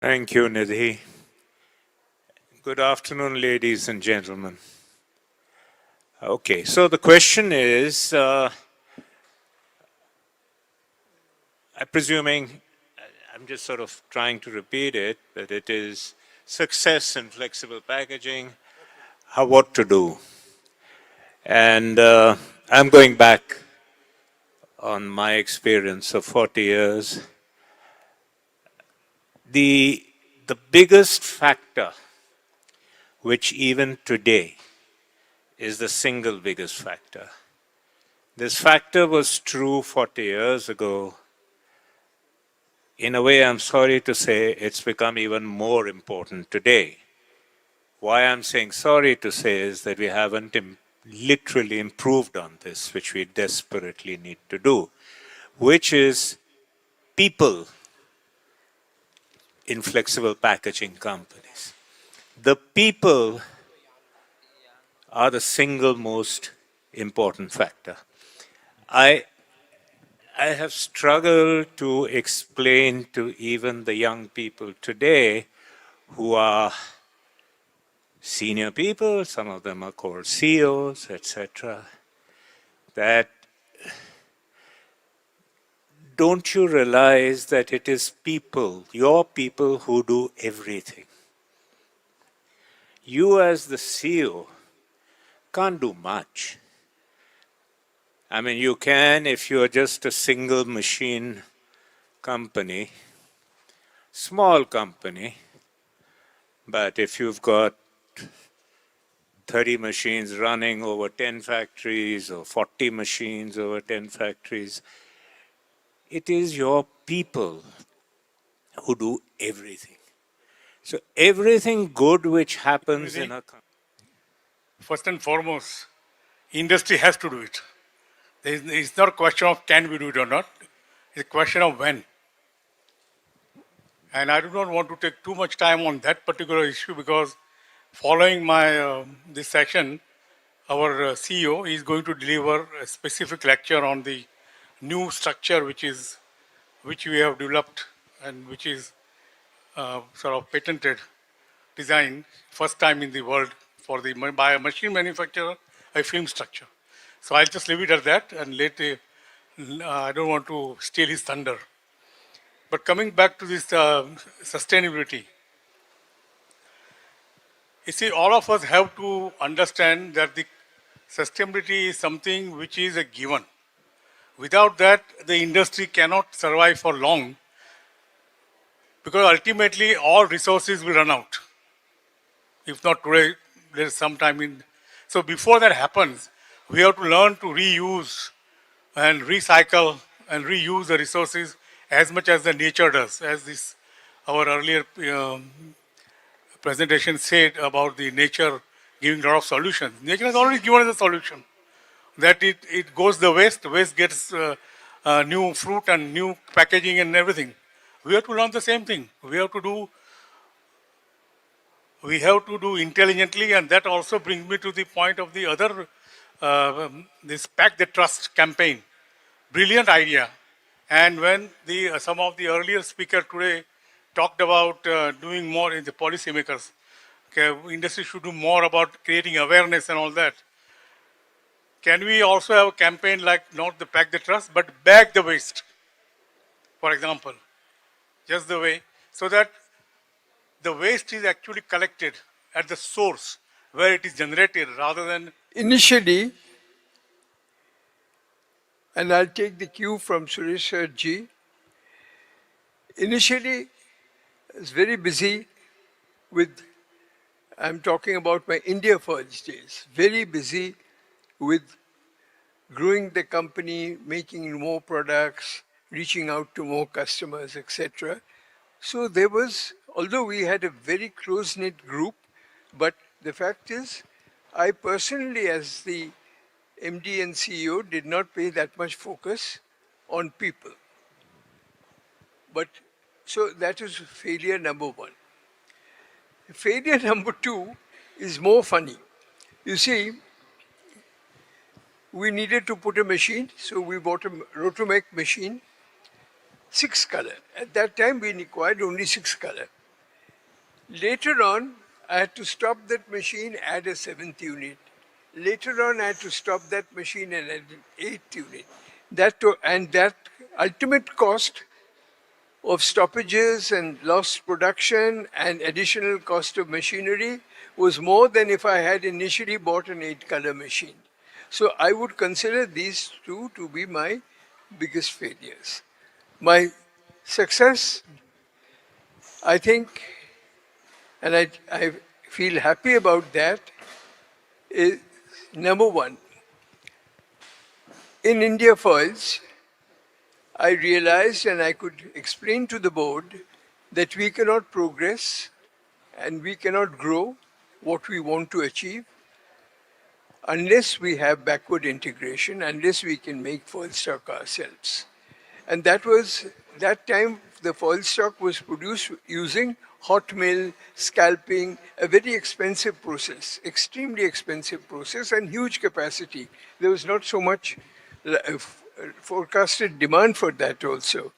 Thank you, Nidhi. Good afternoon, ladies and gentlemen. Okay, so the question is, I'm presuming, I'm just sort of trying to repeat it, that it is success in flexible packaging, what to do. And I'm going back on my experience of 40 years. The, the biggest factor, which even today is the single biggest factor, this factor was true 40 years ago. In a way, I'm sorry to say it's become even more important today. Why I'm saying sorry to say is that we haven't literally improved on this, which we desperately need to do, which is people in flexible packaging companies. The people are the single most important factor. I have struggled to explain to even the young people today who are senior people, some of them are called CEOs, etc., that don't you realize that it is people, your people, who do everything? You as the CEO can't do much. I mean, you can if you're just a single machine company, small company, but if you've got 30 machines running over 10 factories or 40 machines over 10 factories, it is your people who do everything. So everything good which happens in a company. First and foremost, industry has to do it. It's not a question of can we do it or not. It's a question of when. And I do not want to take too much time on that particular issue because following my this session, our CEO is going to deliver a specific lecture on the new structure which we have developed and which is sort of patented design, first time in the world for the by a machine manufacturer, a film structure. So I'll just leave it at that and later I don't want to steal his thunder. But coming back to this sustainability, you see, all of us have to understand that the sustainability is something which is a given. Without that, the industry cannot survive for long because ultimately all resources will run out. If not today, there's some time in. So before that happens, we have to learn to reuse and recycle and reuse the resources as much as the nature does, as this our earlier presentation said about the nature giving a lot of solutions. Nature has already given us a solution. That it goes the waste gets new fruit and new packaging and everything. We have to learn the same thing. We have to do intelligently, and that also brings me to the point of the other, this Pack the Trust campaign. Brilliant idea. And when some of the earlier speakers today talked about doing more in the policymakers, okay, industry should do more about creating awareness and all that. Can we also have a campaign like not the Pack the Trust, but Bag the Waste, for example, just the way, so that the waste is actually collected at the source where it is generated rather than... Initially, and I'll take the cue from Suresh ji, initially I was very busy with, I'm talking about my India first days, very busy with growing the company, making more products, reaching out to more customers, etc. So there was, although we had a very close-knit group, but the fact is, I personally, as the MD and CEO, did not pay that much focus on people. But so that is failure number one. Failure number two is more funny. You see, we needed to put a machine, so we bought a Rotomec machine, 6 color. At that time, we required only 6 color. Later on, I had to stop that machine, add a seventh unit. Later on, I had to stop that machine and add an eighth unit. That ultimate cost of stoppages and lost production and additional cost of machinery was more than if I had initially bought an 8-color machine. So I would consider these two to be my biggest failures. My success, I think, and I feel happy about that, is number one. In India Foils, I realized and I could explain to the board that we cannot progress and we cannot grow what we want to achieve unless we have backward integration, unless we can make foil stock ourselves. And that time the foil stock was produced using hot mill, scalping, a very expensive process, extremely expensive process and huge capacity. There was not so much forecasted demand for that also.